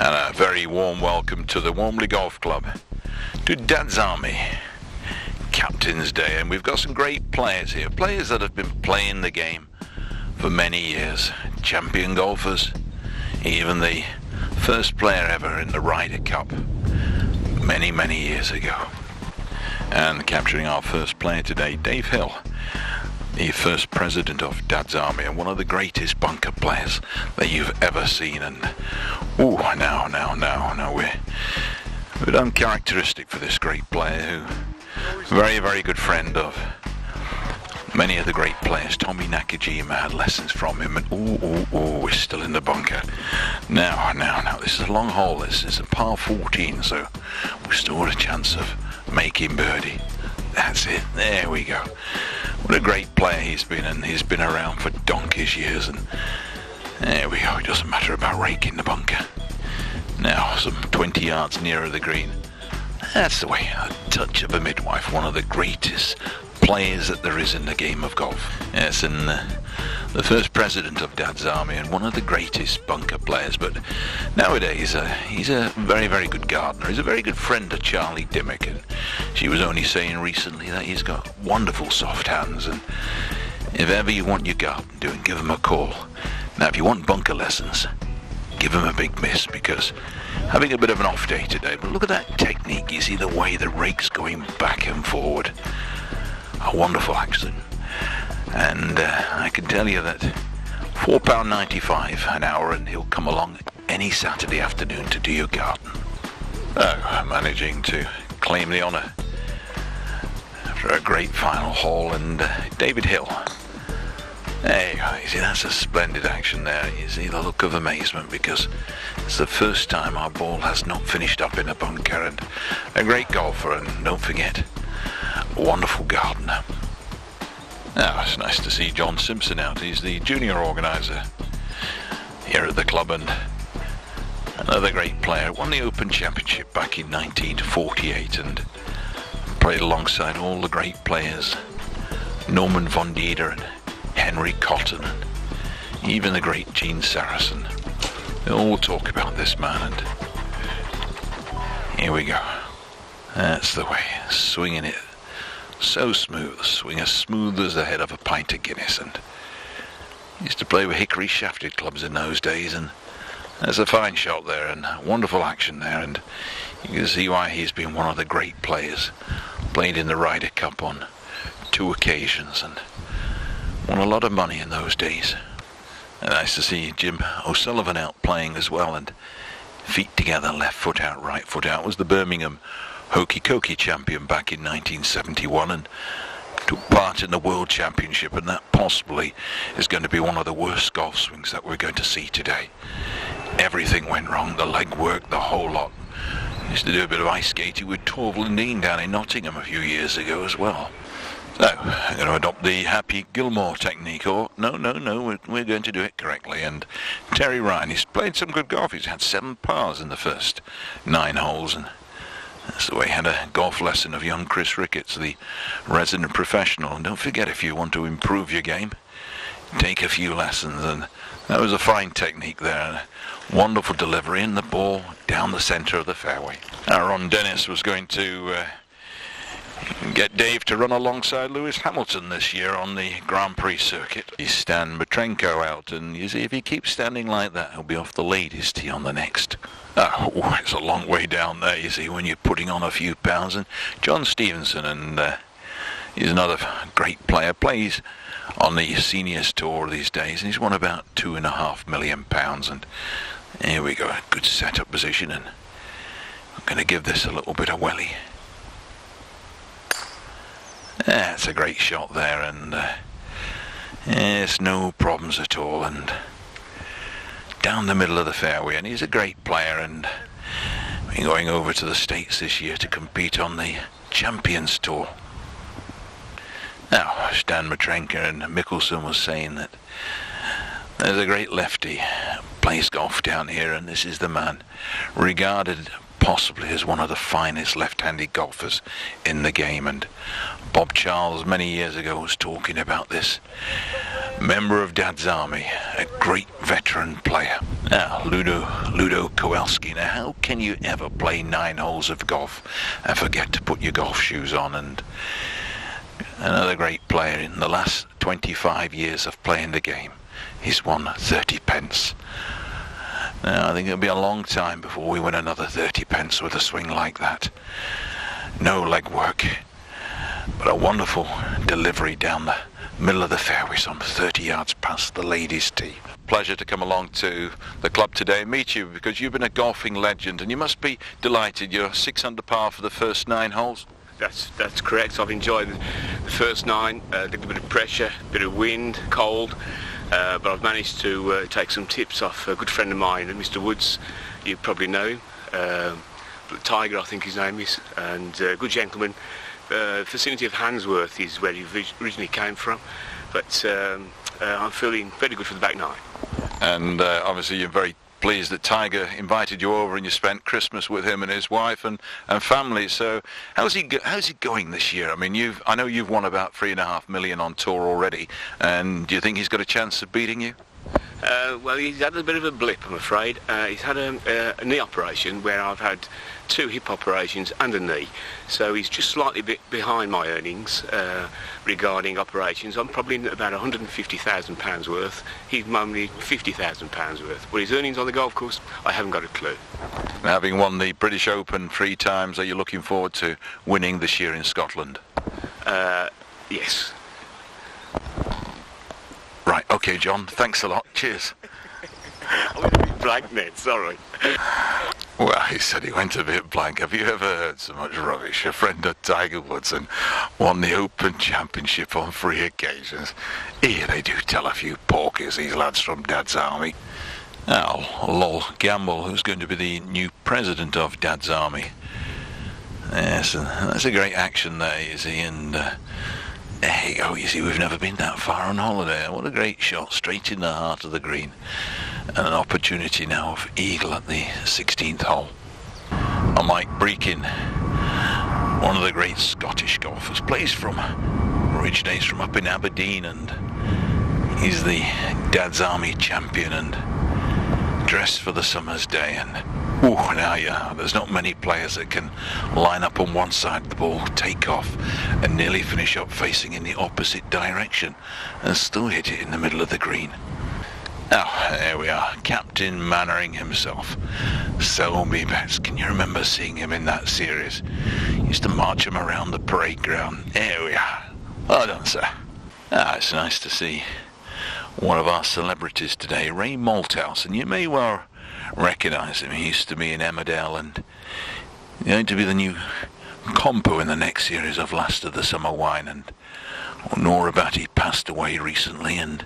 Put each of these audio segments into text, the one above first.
And a very warm welcome to the Warmley Golf Club, to Dad's Army Captain's Day. And we've got some great players here, players that have been playing the game for many years, champion golfers, even the first player ever in the Ryder Cup many years ago. And capturing our first player today, Dave Hill, the first president of Dad's Army and one of the greatest bunker players that you've ever seen. And now we're uncharacteristic for this great player, who very good friend of many of the great players. Tommy Nakajima had lessons from him, and we're still in the bunker. Now, this is a long hole. This is a par 14, so we've still got a chance of making birdie. That's it. There we go. What a great player he's been, and he's been around for donkey's years. And there we go. It doesn't matter about raking the bunker. Now, some 20 yards nearer the green. That's the way. A touch of a midwife. One of the greatest players that there is in the game of golf. Yes, and the first president of Dad's Army and one of the greatest bunker players. But nowadays, he's a very good gardener. He's a very good friend to Charlie Dimmick, and she was only saying recently that he's got wonderful soft hands. And if ever you want your garden doing, give him a call. Now, if you want bunker lessons, give him a big miss, because having a bit of an off day today. But look at that technique. You see the way the rake's going back and forward. A wonderful action. And I can tell you that £4.95 an hour, and he'll come along any Saturday afternoon to do your garden. Oh, managing to claim the honour after a great final haul. And David Hill. There you go. You see, that's a splendid action there. You see the look of amazement, because it's the first time our ball has not finished up in a bunker. And a great golfer, and don't forget, a wonderful gardener. Now, it's nice to see John Simpson out. He's the junior organiser here at the club, and another great player. Won the Open Championship back in 1948 and played alongside all the great players. Norman von Dieder and Henry Cotton, and even the great Gene Saracen. They all talk about this man, and here we go. That's the way, swinging it so smooth, swing as smooth as the head of a pint of Guinness. And used to play with hickory shafted clubs in those days, and there's a fine shot there and wonderful action there, and you can see why he's been one of the great players. Played in the Ryder Cup on 2 occasions and won a lot of money in those days. And nice to see Jim O'Sullivan out playing as well, and feet together, left foot out, right foot out. Was the Birmingham Hokey Cokey champion back in 1971 and took part in the World Championship, and that possibly is going to be one of the worst golf swings that we're going to see today. Everything went wrong, the leg work, the whole lot. Used to do a bit of ice skating with Torval and Dean down in Nottingham a few years ago as well. So, I'm going to adopt the Happy Gilmore technique, or no, we're going to do it correctly. And Terry Ryan, he's played some good golf. He's had 7 pars in the first 9 holes, and that's the way he had a golf lesson of young Chris Ricketts, the resident professional. And don't forget, if you want to improve your game, take a few lessons. And that was a fine technique there. Wonderful delivery, and the ball down the centre of the fairway. Now, Ron Dennis was going to get Dave to run alongside Lewis Hamilton this year on the Grand Prix circuit. He's Stan Matrenko out, and you see, if he keeps standing like that, he'll be off the ladies' tee on the next. Oh, it's a long way down there, you see, when you're putting on a few pounds. And John Stevenson, and he's another great player, plays on the seniors tour these days, and he's won about £2.5 million. And here we go, a good setup position, and I'm going to give this a little bit of welly. That's a great shot there, and it's no problems at all, and down the middle of the fairway. And he's a great player, and we're going over to the States this year to compete on the Champions Tour. Now, Stan Matrenka and Mickelson was saying that there's a great lefty plays golf down here, and this is the man regarded possibly as one of the finest left-handed golfers in the game. And Bob Charles many years ago was talking about this member of Dad's Army, a great veteran player. Now, Ludo Kowalski. Now, how can you ever play 9 holes of golf and forget to put your golf shoes on? And another great player in the last 25 years of playing the game. He's won 30 pence. Now, I think it'll be a long time before we win another 30 pence with a swing like that. No leg work, but a wonderful delivery down the middle of the fairway, some 30 yards past the ladies' tee. Pleasure to come along to the club today and meet you, because you've been a golfing legend and you must be delighted. You're 6 under par for the first 9 holes. That's correct. I've enjoyed the first 9, a little bit of pressure, a bit of wind, cold, but I've managed to take some tips off a good friend of mine, Mr. Woods. You probably know him. Tiger, I think his name is, and a good gentleman. Vicinity of Handsworth is where he originally came from, but I'm feeling very good for the back 9. And obviously you're very pleased that Tiger invited you over and you spent Christmas with him and his wife and family. So how's he going this year? I mean, I know you've won about 3.5 million on tour already, and do you think he's got a chance of beating you? Well, he's had a bit of a blip, I'm afraid. He's had a knee operation where I've had 2 hip operations and a knee, so he's just slightly behind my earnings regarding operations. I'm probably about £150,000 worth. He's only £50,000 worth. Well, his earnings on the golf course, I haven't got a clue. Having won the British Open 3 times, are you looking forward to winning this year in Scotland? Yes. Right, okay, John, thanks a lot. Cheers. I went a bit blank then, sorry. Well, he said he went a bit blank. Have you ever heard so much rubbish? A friend of Tiger Woods and won the Open Championship on 3 occasions. Here they do tell a few porkies, these lads from Dad's Army. Now, Lol Gamble, who's going to be the new president of Dad's Army. Yes, that's a great action there, you see, and there you go, you see, we've never been that far on holiday. What a great shot, straight in the heart of the green. And an opportunity now of eagle at the 16th hole. And Mike Breakin, one of the great Scottish golfers, originates from up in Aberdeen, and he's the Dad's Army champion and dressed for the summer's day. And there's not many players that can line up on one side of the ball, take off and nearly finish up facing in the opposite direction and still hit it in the middle of the green. Now, there we are, Captain Mannering himself, Selby Betts. Can you remember seeing him in that series? He used to march him around the parade ground. There we are. Well done, sir. It's nice to see one of our celebrities today, Ray Malthouse, and you may well recognise him. He used to be in Emmerdale and going to be the new compo in the next series of Last of the Summer Wine. And Nora Batty passed away recently, and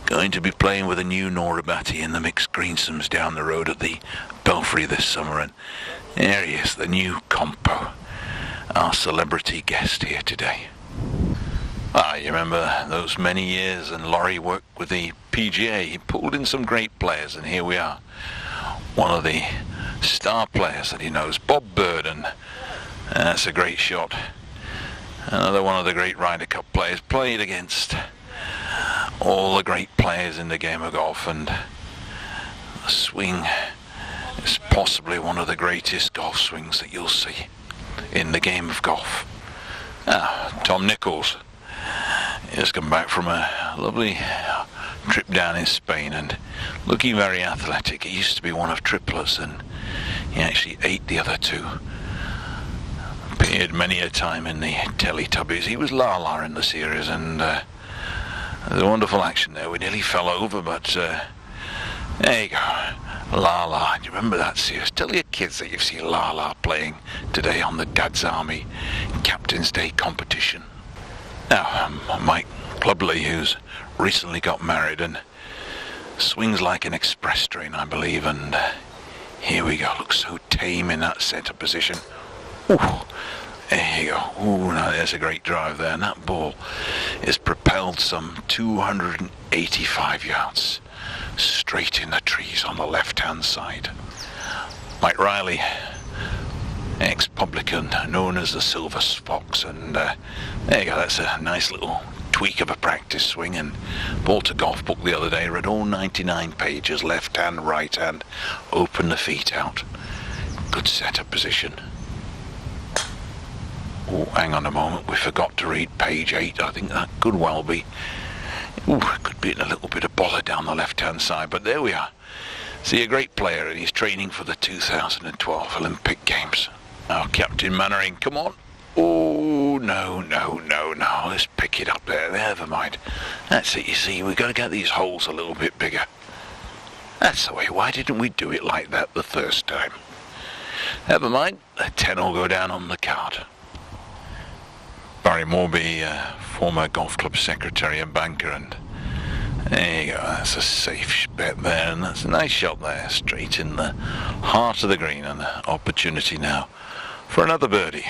going to be playing with a new Nora Batty in the mixed greensomes down the road at the Belfry this summer. And there he is, the new compo, our celebrity guest here today. You remember those many years, and Laurie worked with the PGA. He pulled in some great players, and here we are. One of the star players that he knows, Bob Bird, and that's a great shot. Another one of the great Ryder Cup players, played against all the great players in the game of golf, and the swing is possibly one of the greatest golf swings that you'll see in the game of golf. Tom Nichols has come back from a lovely trip down in Spain and looking very athletic. He used to be one of triplets, and he actually ate the other 2. Appeared many a time in the Teletubbies. He was Lala in the series, and there's a wonderful action there. We nearly fell over, but there you go. Lala, do you remember that series? Tell your kids that you've seen Lala playing today on the Dad's Army Captain's Day competition. Now, Mike Clubley, who's recently got married and swings like an express train, I believe, and here we go. Looks so tame in that centre position. Ooh, there you go. Ooh, now there's a great drive there, and that ball is propelled some 285 yards straight in the trees on the left-hand side. Mike Riley, ex-publican, known as the Silver Fox, and there you go. That's a nice little tweak of a practice swing, and bought a golf book the other day, read all 99 pages, left hand, right hand, open the feet out. Good setup position. Oh, hang on a moment, we forgot to read page 8. I think that could well be. Ooh, could be a little bit of bother down the left hand side, but there we are. See, a great player, and he's training for the 2012 Olympic Games. Now, Captain Mannering, come on. Oh, no. Let's pick it up there. Never mind. That's it, you see. We've got to get these holes a little bit bigger. That's the way. Why didn't we do it like that the first time? Never mind. The 10 will go down on the card. Barry Morby, former golf club secretary and banker, and there you go. That's a safe bet there, and that's a nice shot there, straight in the heart of the green, and the opportunity now for another birdie.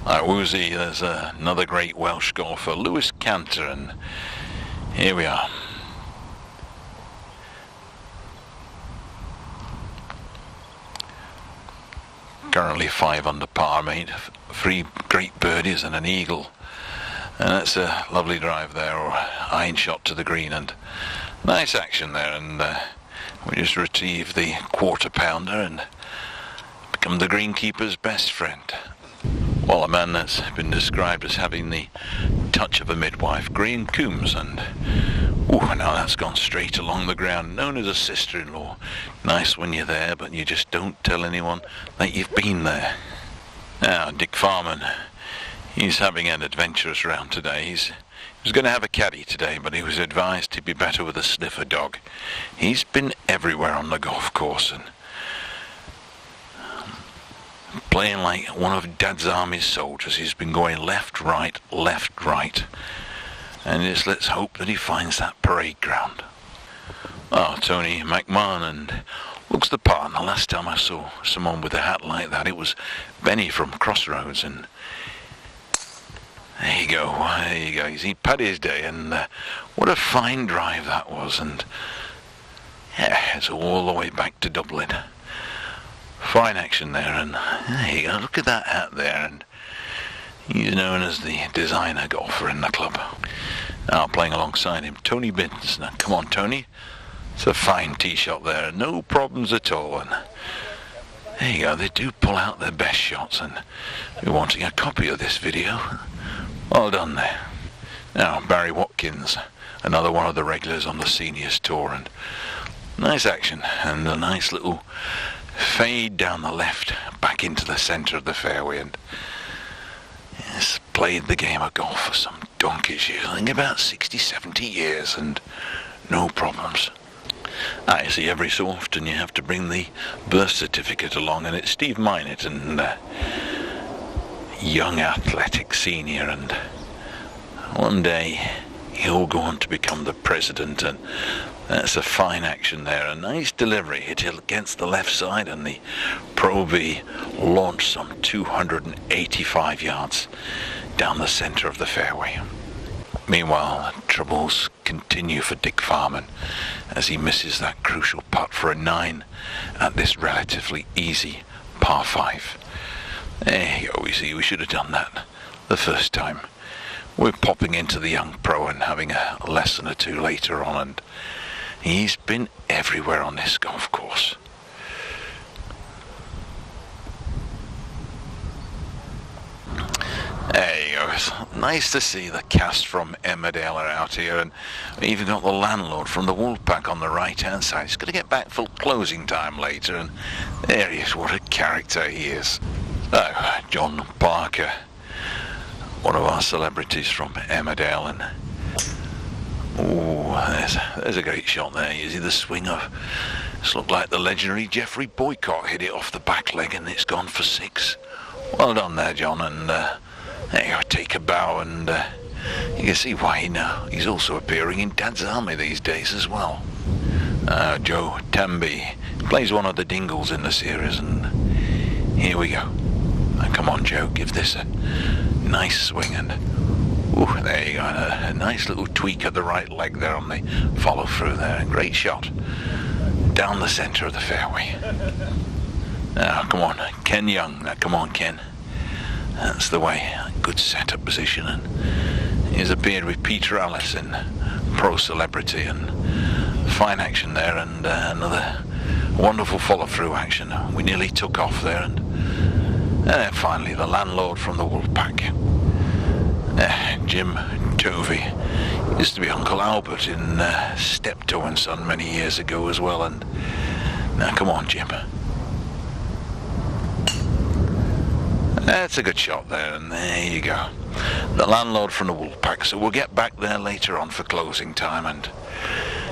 Like Woozy, there's another great Welsh golfer, Lewis Cantor, and here we are. Currently 5 under par, made 3 great birdies and an eagle, and that's a lovely drive there, or iron shot to the green, and nice action there, and we just retrieved the quarter pounder and become the greenkeeper's best friend. Well, a man that's been described as having the touch of a midwife, Graham Coombs, and now that's gone straight along the ground, known as a sister-in-law. Nice when you're there, but you just don't tell anyone that you've been there. Now, Dick Farman, he's having an adventurous round today. He was going to have a caddy today, but he was advised he'd be better with a sniffer dog. He's been everywhere on the golf course, and playing like one of Dad's Army's soldiers. He's been going left, right, and just let's hope that he finds that parade ground. Oh, Tony McMahon, and looks the part. The last time I saw someone with a hat like that, it was Benny from Crossroads, and there you go. He'd had his day, and what a fine drive that was, and yeah, it's all the way back to Dublin. Fine action there, and there you go. Look at that hat there, and he's known as the designer golfer in the club. Now playing alongside him, Tony Binns. Now come on, Tony. It's a fine tee shot there, no problems at all. And there you go. They do pull out their best shots, and if you're wanting a copy of this video, well done there. Now Barry Watkins, another one of the regulars on the seniors tour, and nice action, and a nice little fade down the left, back into the centre of the fairway, and yes, played the game of golf for some donkey's years, I think about 60-70 years, and no problems. I see every so often you have to bring the birth certificate along, and it's Steve Minett, and young athletic senior, and one day he'll go on to become the president, and that's a fine action there. A nice delivery, hit it against the left side, and the Pro V launched some 285 yards down the centre of the fairway. Meanwhile, troubles continue for Dick Farman as he misses that crucial putt for a 9 at this relatively easy par 5. There you go, we see we should have done that the first time. We're popping into the young pro and having a lesson or two later on, and he's been everywhere on this golf course. There you go. It's nice to see the cast from Emmerdale are out here, and we even got the landlord from the Wolfpack on the right hand side. He's going to get back for closing time later, and there he is. What a character he is. Oh, John Parker, one of our celebrities from Emmerdale, and there's a great shot there. You see the swing of, it's looked like the legendary Jeffrey Boycott hit it off the back leg, and it's gone for 6. Well done there, John, and there you go, take a bow, and you can see why he's also appearing in Dad's Army these days as well. Joe Tamby plays one of the Dingles in the series, and here we go. Now, come on, Joe, give this a nice swing, and there you go, a nice little tweak at the right leg there on the follow through there, and great shot down the centre of the fairway. Now come on, Ken Young. Now come on, Ken. That's the way. Good setup position, and is appeared with Peter Alliss in Pro Celebrity, and fine action there, and another wonderful follow-through action. We nearly took off there, and finally the landlord from the Wolfpack, Jim Tovey. Used to be Uncle Albert in Steptoe and Son many years ago as well, and now come on, Jim. That's a good shot there, and there you go. The landlord from the Wolfpack. So we'll get back there later on for closing time, and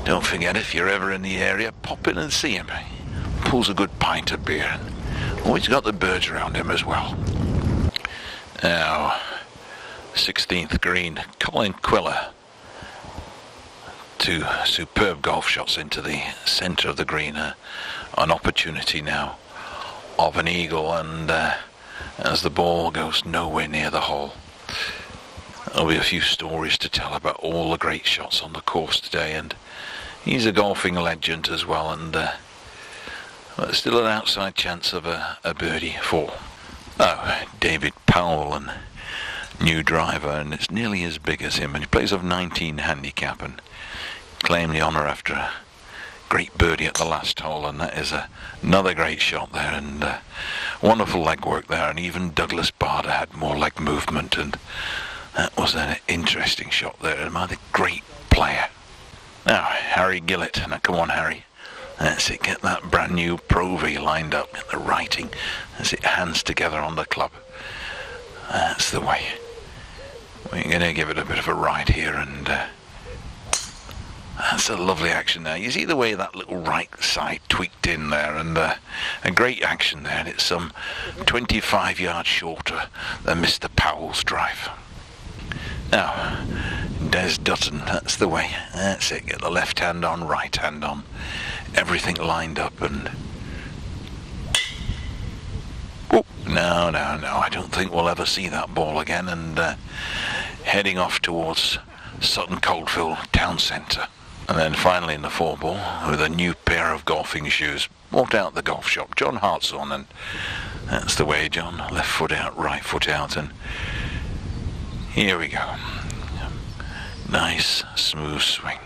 don't forget, if you're ever in the area, pop in and see him. He pulls a good pint of beer, and always got the birds around him as well. Now, 16th green, Colin Quiller. Two superb golf shots into the centre of the green. An opportunity now of an eagle, and as the ball goes nowhere near the hole. There'll be a few stories to tell about all the great shots on the course today, and he's a golfing legend as well, and but still an outside chance of a birdie for David Powell, and new driver, and it's nearly as big as him, and he plays off 19 handicap and claimed the honour after a great birdie at the last hole, and that is another great shot there, and wonderful leg work there, and even Douglas Bader had more leg movement, and that was an interesting shot there, and another great player. Now, Harry Gillett. Now, come on, Harry. That's it. Get that brand new Pro V lined up. Get the writing. That's it. Hands together on the club. That's the way. We're going to give it a bit of a ride here, and that's a lovely action there. You see the way that little right side tweaked in there, and a great action there. And it's some 25 yards shorter than Mr. Powell's drive. Now, Des Dutton, that's the way. That's it. Get the left hand on, right hand on. Everything lined up, and no, I don't think we'll ever see that ball again, and heading off towards Sutton Coldfield Town Centre. And then finally in the 4-ball, with a new pair of golfing shoes, walked out the golf shop, John Hartshorn, and that's the way, John. Left foot out, right foot out, and here we go. Nice, smooth swing.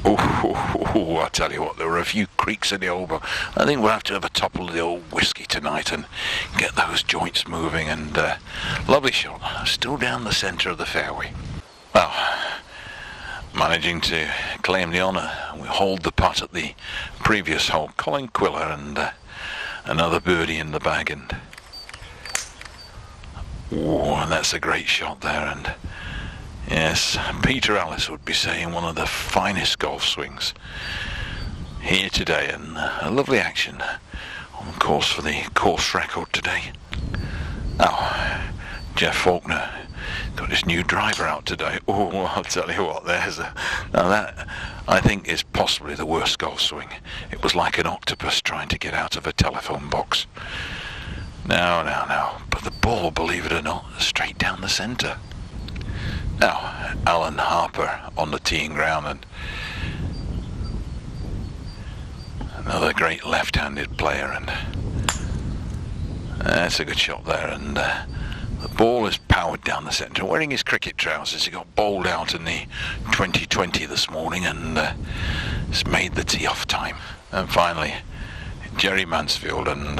Oh, I tell you what, there were a few creaks in the elbow. I think we'll have to have a topple of the old whiskey tonight and get those joints moving, and lovely shot. Still down the centre of the fairway. Well, managing to claim the honour. We hold the putt at the previous hole. Colin Quiller, and another birdie in the bag, and that's a great shot there, and yes, Peter Alliss would be saying one of the finest golf swings here today, and a lovely action on course for the course record today. Now, Jeff Faulkner got his new driver out today. Oh, I'll tell you what, now that I think is possibly the worst golf swing. It was like an octopus trying to get out of a telephone box. No, but the ball, believe it or not, straight down the centre. Now, Alan Harper on the teeing ground, and another great left-handed player, and that's a good shot there, and the ball is powered down the centre. Wearing his cricket trousers, he got bowled out in the 2020 this morning, and it's made the tee-off time. And finally, Jerry Mansfield, and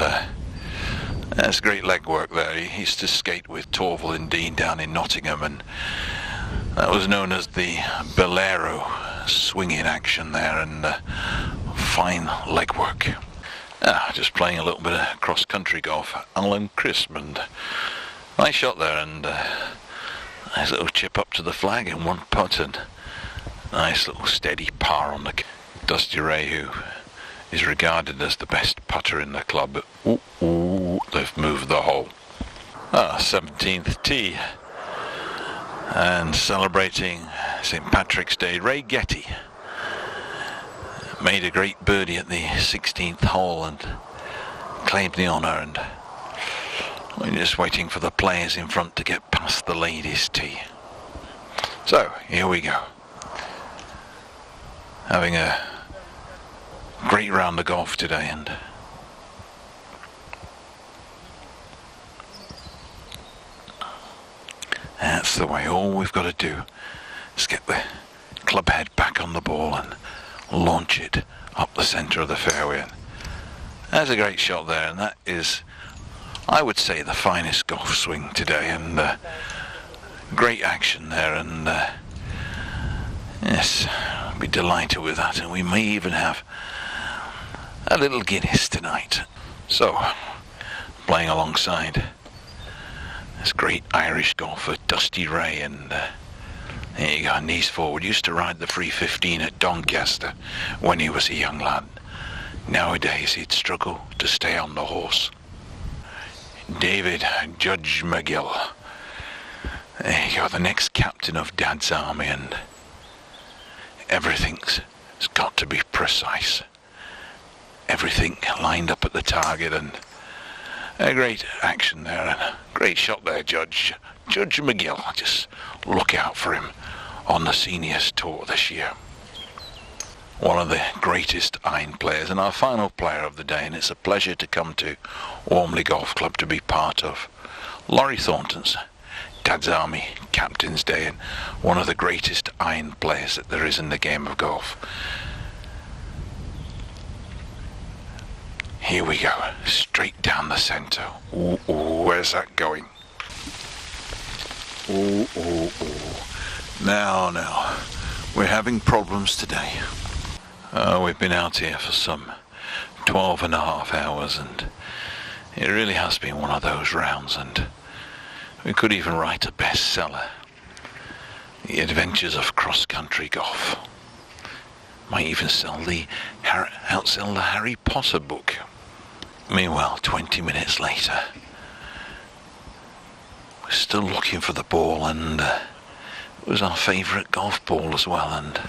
that's great leg work there. He used to skate with Torval and Dean down in Nottingham, and that was known as the Bolero swinging action there, and fine leg work. Just playing a little bit of cross-country golf. Alan Crisp, and nice shot there, and nice little chip up to the flag in one putt, and nice little steady par on the Dusty Ray, who is regarded as the best putter in the club. They've moved the hole. 17th tee, and celebrating St. Patrick's Day, Ray Getty made a great birdie at the 16th hole and claimed the honour, and we're just waiting for the players in front to get past the ladies' tee. So, here we go. Having a great round of golf today, and that's That's the way. All we've got to do is get the club head back on the ball and launch it up the centre of the fairway. And there's a great shot there, and that is, I would say, the finest golf swing today, and great action there, and yes, I'll be delighted with that, and we may even have a little Guinness tonight. So, playing alongside this great Irish golfer, Dusty Ray, and there you go, knees forward. Used to ride the 315 at Doncaster when he was a young lad. Nowadays he'd struggle to stay on the horse. David Judge McGill. There you go, the next captain of Dad's army, and everything's got to be precise. Everything lined up at the target, and a great action there, and a great shot there, Judge McGill. Just look out for him on the Seniors Tour this year. One of the greatest iron players, and our final player of the day, and it's a pleasure to come to Walmley Golf Club to be part of Laurie Thornton's Dad's Army Captain's Day, and one of the greatest iron players that there is in the game of golf. Here we go, straight down the centre. Ooh, where's that going? Ooh. Now, we're having problems today. We've been out here for some 12 and a half hours, and it really has been one of those rounds, and we could even write a bestseller. The Adventures of Cross-Country Golf. Might even outsell the Harry Potter book. Meanwhile, 20 minutes later, we're still looking for the ball, and it was our favourite golf ball as well, and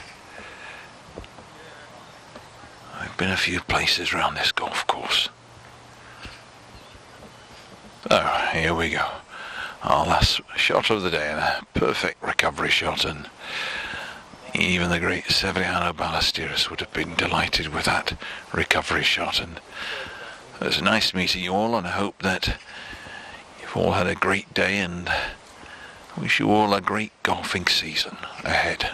I've been a few places around this golf course. Oh, here we go. Our last shot of the day, and a perfect recovery shot, and even the great Severiano Ballesteros would have been delighted with that recovery shot. And it's nice meeting you all, and I hope that you've all had a great day, and wish you all a great golfing season ahead.